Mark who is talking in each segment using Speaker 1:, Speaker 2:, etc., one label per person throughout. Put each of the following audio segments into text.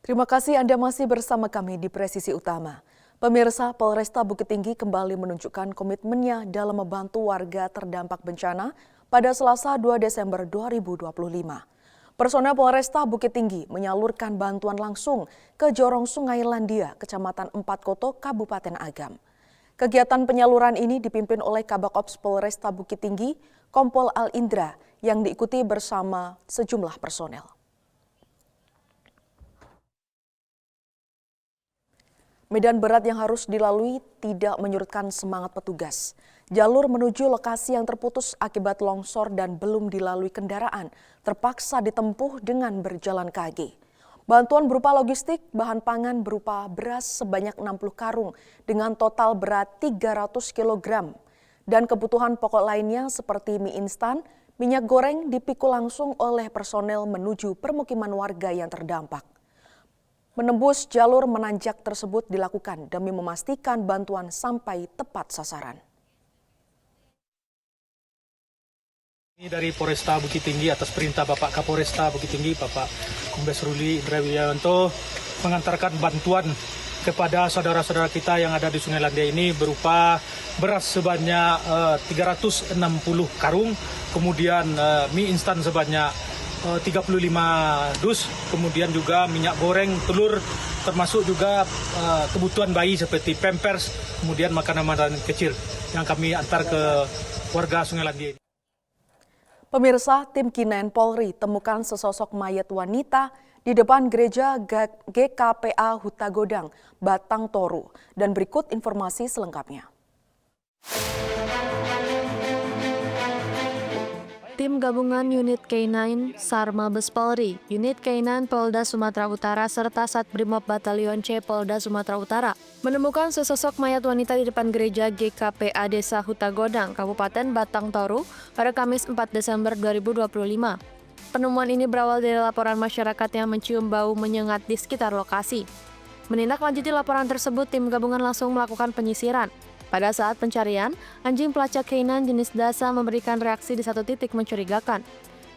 Speaker 1: Terima kasih Anda masih bersama kami di Presisi Utama. Pemirsa, Polresta Bukit Tinggi kembali menunjukkan komitmennya dalam membantu warga terdampak bencana pada Selasa 2 Desember 2025. Personel Polresta Bukit Tinggi menyalurkan bantuan langsung ke Jorong Sungai Landia, Kecamatan Empat Koto, Kabupaten Agam. Kegiatan penyaluran ini dipimpin oleh Kabak Ops Polresta Bukit Tinggi, Kompol Al Indra, yang diikuti bersama sejumlah personel. Medan berat yang harus dilalui tidak menyurutkan semangat petugas. Jalur menuju lokasi yang terputus akibat longsor dan belum dilalui kendaraan terpaksa ditempuh dengan berjalan kaki. Bantuan berupa logistik, bahan pangan berupa beras sebanyak 60 karung dengan total berat 300 kg. Dan kebutuhan pokok lainnya seperti mie instan, minyak goreng dipikul langsung oleh personel menuju permukiman warga yang terdampak. Menembus jalur menanjak tersebut dilakukan demi memastikan bantuan sampai tepat sasaran.
Speaker 2: Ini dari Polresta Bukit Tinggi atas perintah Bapak Kapolresta Bukit Tinggi, Bapak Kombes Ruli Indra Wijayanto, mengantarkan bantuan kepada saudara-saudara kita yang ada di Sungai Landia ini berupa beras sebanyak 360 karung, kemudian mie instan sebanyak 35 dus, kemudian juga minyak goreng, telur, termasuk juga kebutuhan bayi seperti pampers, kemudian makanan-makanan kecil yang kami antar ke warga Sungai Landia.
Speaker 1: Pemirsa, tim K9 Polri temukan sesosok mayat wanita di depan gereja GKPA Hutagodang, Batang Toru. Dan berikut informasi selengkapnya.
Speaker 3: Tim gabungan Unit K9 SAR Mabes Polri, Unit K9 Polda Sumatera Utara serta Satbrimob Batalion C Polda Sumatera Utara menemukan sesosok mayat wanita di depan gereja GKPA Desa Hutagodang, Kabupaten Batang Toru pada Kamis 4 Desember 2025. Penemuan ini berawal dari laporan masyarakat yang mencium bau menyengat di sekitar lokasi. Menindaklanjuti laporan tersebut, tim gabungan langsung melakukan penyisiran. Pada saat pencarian, anjing pelacak K9 jenis Dasa memberikan reaksi di satu titik mencurigakan.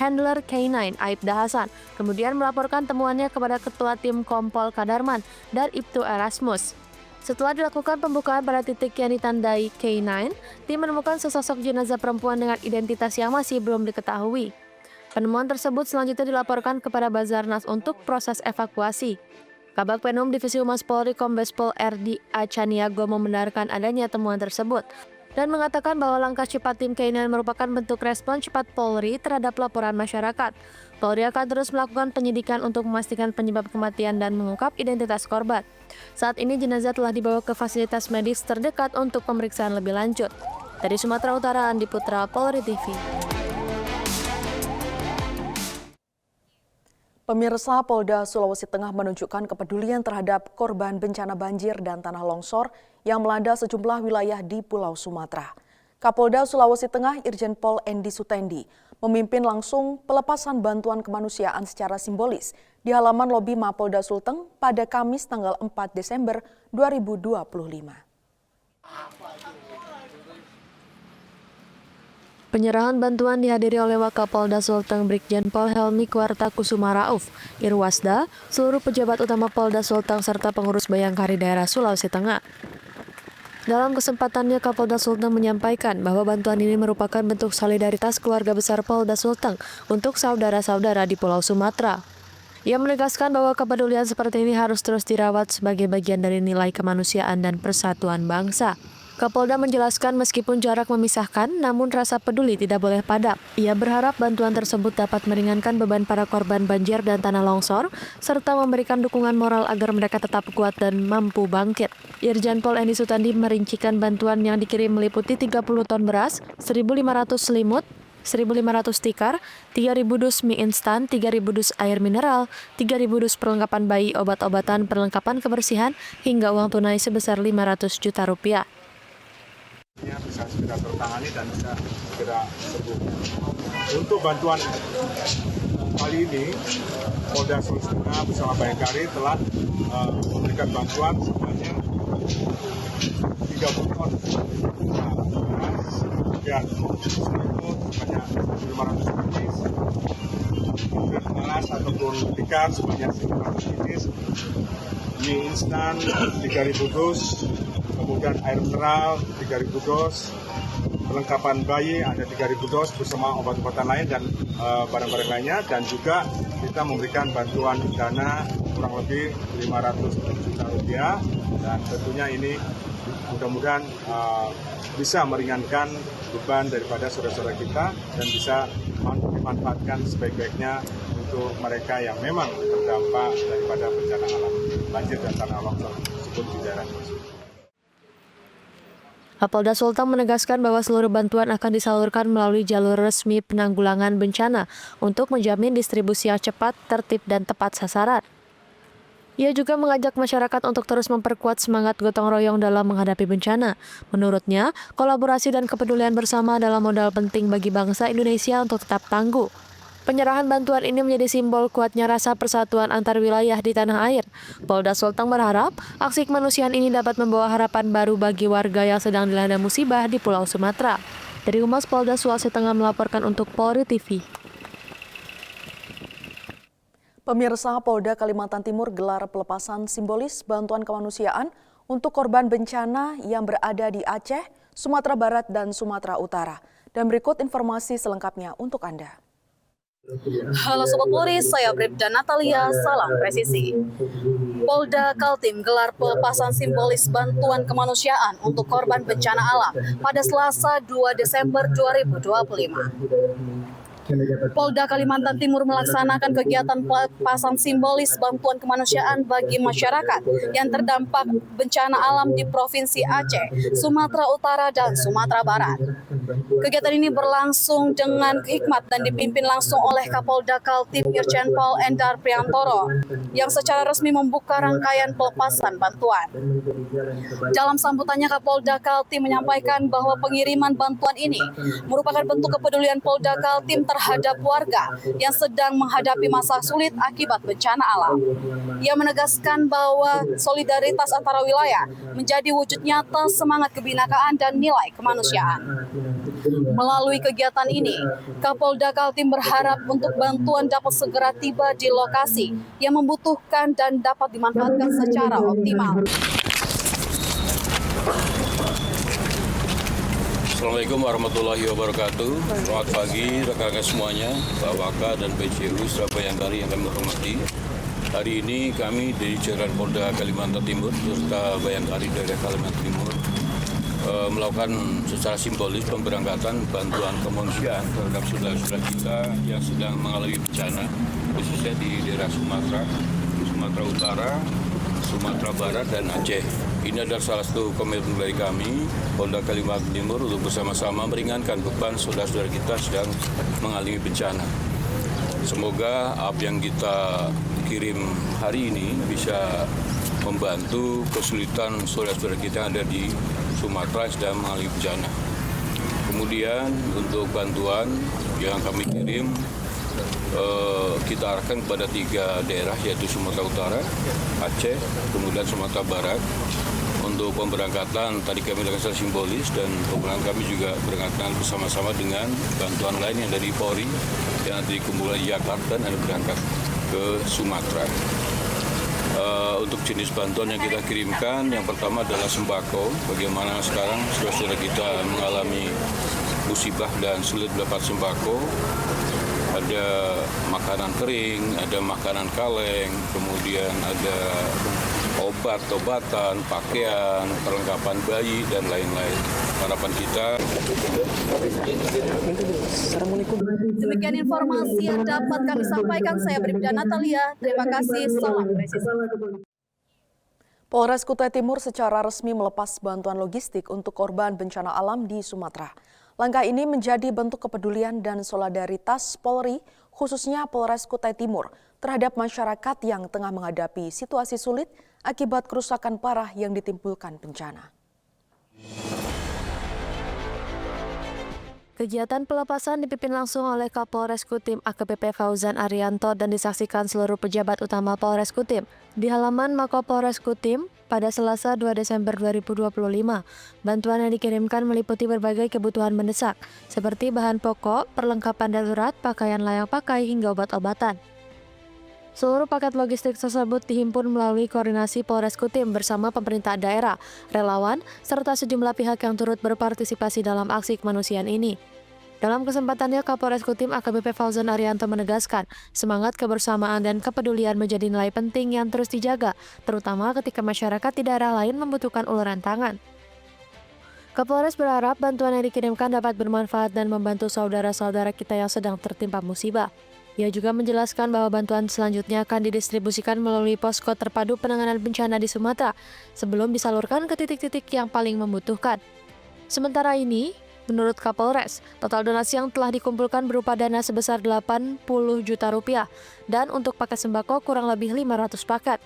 Speaker 3: Handler K9, Aibda Hasan, kemudian melaporkan temuannya kepada Ketua Tim Kompol Kadarman dan Ibtu Erasmus. Setelah dilakukan pembukaan pada titik yang ditandai K9, tim menemukan sesosok jenazah perempuan dengan identitas yang masih belum diketahui. Penemuan tersebut selanjutnya dilaporkan kepada Basarnas untuk proses evakuasi. Kabak Penum Divisi Humas Polri Kombes Pol RD Acaniago membenarkan adanya temuan tersebut dan mengatakan bahwa langkah cepat tim K9 merupakan bentuk respon cepat Polri terhadap laporan masyarakat. Polri akan terus melakukan penyidikan untuk memastikan penyebab kematian dan mengungkap identitas korban. Saat ini jenazah telah dibawa ke fasilitas medis terdekat untuk pemeriksaan lebih lanjut. Dari Sumatera Utara, Andi Putra, Polri TV.
Speaker 1: Pemirsa, Polda Sulawesi Tengah menunjukkan kepedulian terhadap korban bencana banjir dan tanah longsor yang melanda sejumlah wilayah di Pulau Sumatera. Kapolda Sulawesi Tengah Irjen Pol Endi Sutendi memimpin langsung pelepasan bantuan kemanusiaan secara simbolis di halaman lobi Mapolda Sulteng pada Kamis tanggal 4 Desember 2025.
Speaker 3: Penyerahan bantuan dihadiri oleh Wakapolda Sulteng Brigjen Pol Helmi Kwarta Kusuma Rauf, Irwasda, seluruh pejabat utama Polda Sulteng serta pengurus Bayangkari daerah Sulawesi Tengah. Dalam kesempatannya, Kapolda Sulteng menyampaikan bahwa bantuan ini merupakan bentuk solidaritas keluarga besar Polda Sulteng untuk saudara-saudara di Pulau Sumatera. Ia menegaskan bahwa kepedulian seperti ini harus terus dirawat sebagai bagian dari nilai kemanusiaan dan persatuan bangsa. Kapolda menjelaskan meskipun jarak memisahkan, namun rasa peduli tidak boleh padam. Ia berharap bantuan tersebut dapat meringankan beban para korban banjir dan tanah longsor, serta memberikan dukungan moral agar mereka tetap kuat dan mampu bangkit. Irjen Pol Endi Sutendi merincikan bantuan yang dikirim meliputi 30 ton beras, 1.500 selimut, 1.500 tikar, 3.000 dus mie instan, 3.000 dus air mineral, 3.000 dus perlengkapan bayi, obat-obatan, perlengkapan kebersihan, hingga uang tunai sebesar 500 juta rupiah.
Speaker 4: Bisa segera tertangani dan bisa segera sembuh. Untuk bantuan kali ini, Polda Sulawesi Tengah bersama Bayangkari telah memberikan bantuan sebanyak 30 ton dan sebanyak 1.500 biji, beras ataupun tikar sebanyak 1.500 biji, mie instan 3.000 dus, kemudian air mineral 3.000 dos, perlengkapan bayi ada 3.000 dos bersama obat-obatan lain dan barang-barang lainnya, dan juga kita memberikan bantuan dana kurang lebih 500 juta rupiah, dan tentunya ini mudah-mudahan bisa meringankan beban daripada saudara-saudara kita dan bisa dimanfaatkan sebaik-baiknya untuk mereka yang memang terdampak daripada bencana alam banjir dan tanah longsor tersebut di daerah tersebut.
Speaker 3: Kapolda Sulteng menegaskan bahwa seluruh bantuan akan disalurkan melalui jalur resmi penanggulangan bencana untuk menjamin distribusi yang cepat, tertib, dan tepat sasaran. Ia juga mengajak masyarakat untuk terus memperkuat semangat gotong royong dalam menghadapi bencana. Menurutnya, kolaborasi dan kepedulian bersama adalah modal penting bagi bangsa Indonesia untuk tetap tangguh. Penyerahan bantuan ini menjadi simbol kuatnya rasa persatuan antar wilayah di tanah air. Polda Sulteng berharap aksi kemanusiaan ini dapat membawa harapan baru bagi warga yang sedang dilanda musibah di Pulau Sumatera. Dari Humas Polda Sulawesi Tengah melaporkan untuk Polri TV.
Speaker 1: Pemirsa, Polda Kalimantan Timur gelar pelepasan simbolis bantuan kemanusiaan untuk korban bencana yang berada di Aceh, Sumatera Barat, dan Sumatera Utara. Dan berikut informasi selengkapnya untuk Anda.
Speaker 5: Halo Sobat Polri, saya Bribda Natalia, salam presisi. Polda Kaltim gelar pelepasan simbolis bantuan kemanusiaan untuk korban bencana alam pada Selasa 2 Desember 2025. Polda Kalimantan Timur melaksanakan kegiatan pelepasan simbolis bantuan kemanusiaan bagi masyarakat yang terdampak bencana alam di Provinsi Aceh, Sumatera Utara, dan Sumatera Barat. Kegiatan ini berlangsung dengan hikmat dan dipimpin langsung oleh Kapolda Kaltim Irjen Pol Endar Priantoro yang secara resmi membuka rangkaian pelepasan bantuan. Dalam sambutannya, Kapolda Kaltim menyampaikan bahwa pengiriman bantuan ini merupakan bentuk kepedulian Polda Kaltim terhadap warga yang sedang menghadapi masa sulit akibat bencana alam. Ia menegaskan bahwa solidaritas antara wilayah menjadi wujud nyata semangat kebinakaan dan nilai kemanusiaan. Melalui kegiatan ini, Kapolda Kaltim berharap untuk bantuan dapat segera tiba di lokasi yang membutuhkan dan dapat dimanfaatkan secara optimal.
Speaker 6: Assalamualaikum warahmatullahi wabarakatuh. Selamat pagi rekan-rekan semuanya, Pak Waka dan PCU Surabaya Bayangkari yang kami hormati. Hari ini kami dari jajaran Polda Kalimantan Timur serta Bayangkari daerah Kalimantan Timur melakukan secara simbolis pemberangkatan bantuan kemanusiaan terhadap saudara-saudara kita yang sedang mengalami bencana, khususnya di daerah Sumatera, Sumatera Utara, Sumatera Barat, dan Aceh. Ini adalah salah satu komitmen dari kami, Polda Kalimantan Timur, untuk bersama-sama meringankan beban saudara-saudara kita sedang mengalami bencana. Semoga apa yang kita kirim hari ini bisa membantu kesulitan saudara-saudara kita yang ada di Sumatera sedang mengalami bencana. Kemudian untuk bantuan yang kami kirim, kita arahkan kepada 3 daerah, yaitu Sumatera Utara, Aceh, kemudian Sumatera Barat. Untuk pemberangkatan tadi kami lakukan secara simbolis, dan pemberangkatan kami juga berangkat bersama-sama dengan bantuan lain yang dari Polri yang nanti dikumpulkan di Jakarta dan berangkat ke Sumatera. Untuk jenis bantuan yang kita kirimkan, yang pertama adalah sembako. Bagaimana sekarang saudara-saudara kita mengalami musibah dan sulit mendapat sembako. Ada makanan kering, ada makanan kaleng, kemudian ada obat-obatan, pakaian, perlengkapan bayi, dan lain-lain. Harapan kita.
Speaker 5: Demikian informasi yang dapat kami sampaikan. Saya Bribda Natalia. Terima kasih. Salam presisi.
Speaker 1: Polres Kutai Timur secara resmi melepas bantuan logistik untuk korban bencana alam di Sumatera. Langkah ini menjadi bentuk kepedulian dan solidaritas Polri, khususnya Polres Kutai Timur, terhadap masyarakat yang tengah menghadapi situasi sulit akibat kerusakan parah yang ditimbulkan bencana.
Speaker 3: Kegiatan pelepasan dipimpin langsung oleh Kapolres Kutim AKBP Fauzan Arianto dan disaksikan seluruh pejabat utama Polres Kutim di halaman Mako Polres Kutim pada Selasa 2 Desember 2025. Bantuan yang dikirimkan meliputi berbagai kebutuhan mendesak seperti bahan pokok, perlengkapan darurat, pakaian layak pakai hingga obat-obatan. Seluruh paket logistik tersebut dihimpun melalui koordinasi Polres Kutim bersama pemerintah daerah, relawan, serta sejumlah pihak yang turut berpartisipasi dalam aksi kemanusiaan ini. Dalam kesempatannya, Kapolres Kutim AKBP Fauzan Arianto menegaskan, semangat kebersamaan dan kepedulian menjadi nilai penting yang terus dijaga, terutama ketika masyarakat di daerah lain membutuhkan uluran tangan. Kapolres berharap bantuan yang dikirimkan dapat bermanfaat dan membantu saudara-saudara kita yang sedang tertimpa musibah. Ia juga menjelaskan bahwa bantuan selanjutnya akan didistribusikan melalui posko terpadu penanganan bencana di Sumatera sebelum disalurkan ke titik-titik yang paling membutuhkan. Sementara ini, menurut Kapolres, total donasi yang telah dikumpulkan berupa dana sebesar 80 juta rupiah dan untuk paket sembako kurang lebih 500 paket.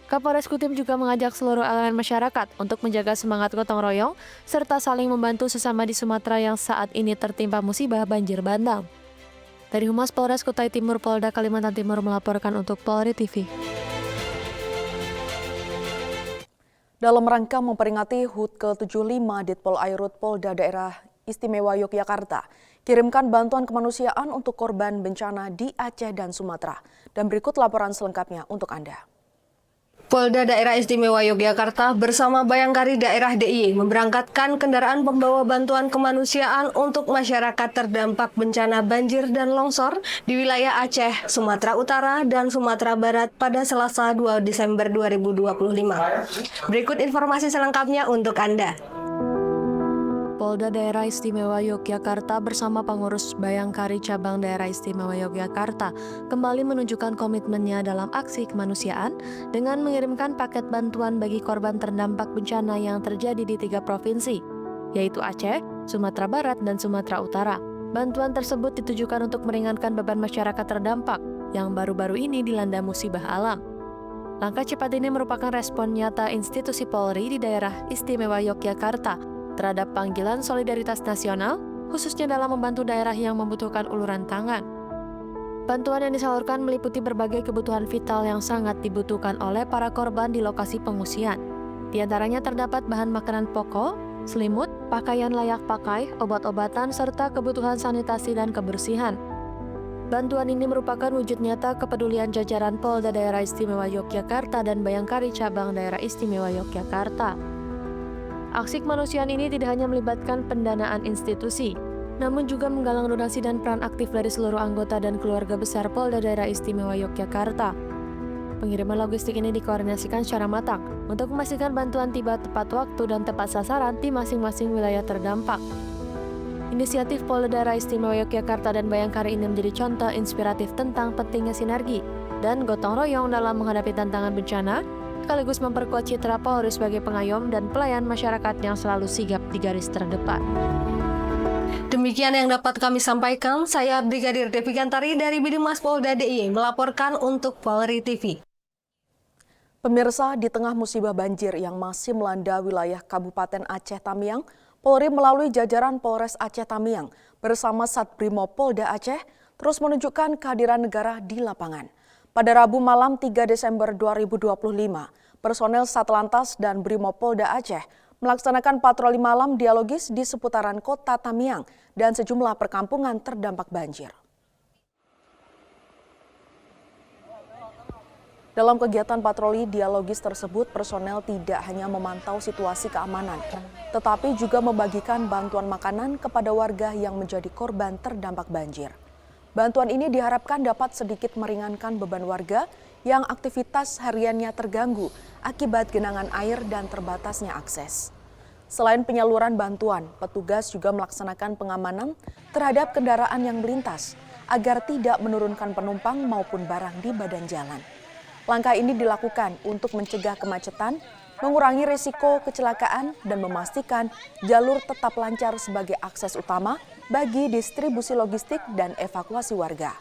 Speaker 3: Kapolres Kutim juga mengajak seluruh elemen masyarakat untuk menjaga semangat gotong royong serta saling membantu sesama di Sumatera yang saat ini tertimpa musibah banjir bandang. Dari Humas Polres Kutai Timur Polda Kalimantan Timur melaporkan untuk Polri TV.
Speaker 1: Dalam rangka memperingati HUT ke-75 Ditpol Airut Polda Daerah Istimewa Yogyakarta, kirimkan bantuan kemanusiaan untuk korban bencana di Aceh dan Sumatera. Dan berikut laporan selengkapnya untuk Anda.
Speaker 7: Polda Daerah Istimewa Yogyakarta bersama Bayangkari Daerah DIY memberangkatkan kendaraan pembawa bantuan kemanusiaan untuk masyarakat terdampak bencana banjir dan longsor di wilayah Aceh, Sumatera Utara, dan Sumatera Barat pada Selasa 2 Desember 2025. Berikut informasi selengkapnya untuk Anda.
Speaker 3: Polda Daerah Istimewa Yogyakarta bersama pengurus Bayangkari Cabang Daerah Istimewa Yogyakarta kembali menunjukkan komitmennya dalam aksi kemanusiaan dengan mengirimkan paket bantuan bagi korban terdampak bencana yang terjadi di 3 provinsi, yaitu Aceh, Sumatera Barat, dan Sumatera Utara. Bantuan tersebut ditujukan untuk meringankan beban masyarakat terdampak yang baru-baru ini dilanda musibah alam. Langkah cepat ini merupakan respon nyata institusi Polri di daerah Istimewa Yogyakarta terhadap panggilan solidaritas nasional, khususnya dalam membantu daerah yang membutuhkan uluran tangan. Bantuan yang disalurkan meliputi berbagai kebutuhan vital yang sangat dibutuhkan oleh para korban di lokasi pengungsian. Di antaranya terdapat bahan makanan pokok, selimut, pakaian layak pakai, obat-obatan, serta kebutuhan sanitasi dan kebersihan. Bantuan ini merupakan wujud nyata kepedulian jajaran Polda Daerah Istimewa Yogyakarta dan Bayangkari Cabang Daerah Istimewa Yogyakarta. Aksi kemanusiaan ini tidak hanya melibatkan pendanaan institusi, namun juga menggalang donasi dan peran aktif dari seluruh anggota dan keluarga besar Polda Daerah Istimewa Yogyakarta. Pengiriman logistik ini dikoordinasikan secara matang untuk memastikan bantuan tiba tepat waktu dan tepat sasaran di masing-masing wilayah terdampak. Inisiatif Polda Daerah Istimewa Yogyakarta dan Bayangkari ini menjadi contoh inspiratif tentang pentingnya sinergi dan gotong royong dalam menghadapi tantangan bencana, sekaligus memperkuat citra Polri sebagai pengayom dan pelayan masyarakat yang selalu sigap di garis terdepan.
Speaker 7: Demikian yang dapat kami sampaikan. Saya Brigadir Devi Gantari dari Bidimas Polda DIY melaporkan untuk Polri TV.
Speaker 1: Pemirsa, di tengah musibah banjir yang masih melanda wilayah Kabupaten Aceh Tamiang, Polri melalui jajaran Polres Aceh Tamiang bersama Satbrimob Polda Aceh terus menunjukkan kehadiran negara di lapangan. Pada Rabu malam 3 Desember 2025, personel Satlantas dan Brimob Polda Aceh melaksanakan patroli malam dialogis di seputaran kota Tamiang dan sejumlah perkampungan terdampak banjir. Dalam kegiatan patroli dialogis tersebut, personel tidak hanya memantau situasi keamanan, tetapi juga membagikan bantuan makanan kepada warga yang menjadi korban terdampak banjir. Bantuan ini diharapkan dapat sedikit meringankan beban warga yang aktivitas hariannya terganggu akibat genangan air dan terbatasnya akses. Selain penyaluran bantuan, petugas juga melaksanakan pengamanan terhadap kendaraan yang melintas agar tidak menurunkan penumpang maupun barang di badan jalan. Langkah ini dilakukan untuk mencegah kemacetan mengurangi risiko kecelakaan, dan memastikan jalur tetap lancar sebagai akses utama bagi distribusi logistik dan evakuasi warga.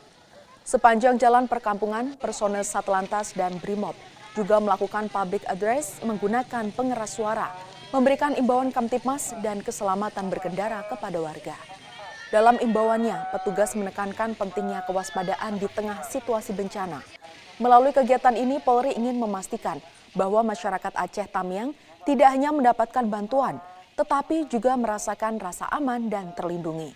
Speaker 1: Sepanjang jalan perkampungan, personel Satlantas dan Brimob juga melakukan public address menggunakan pengeras suara, memberikan imbauan Kamtibmas dan keselamatan berkendara kepada warga. Dalam imbauannya, petugas menekankan pentingnya kewaspadaan di tengah situasi bencana. Melalui kegiatan ini, Polri ingin memastikan bahwa masyarakat Aceh Tamiang tidak hanya mendapatkan bantuan, tetapi juga merasakan rasa aman dan terlindungi.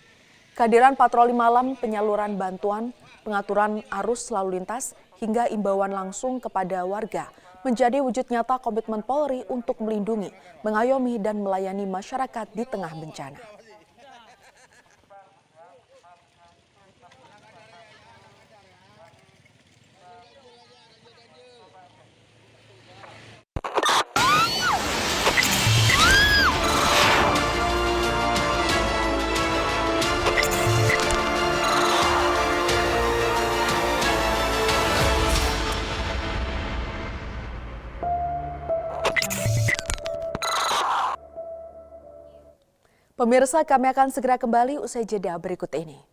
Speaker 1: Kehadiran patroli malam, penyaluran bantuan, pengaturan arus lalu lintas, hingga imbauan langsung kepada warga menjadi wujud nyata komitmen Polri untuk melindungi, mengayomi, dan melayani masyarakat di tengah bencana. Pemirsa, kami akan segera kembali usai jeda berikut ini.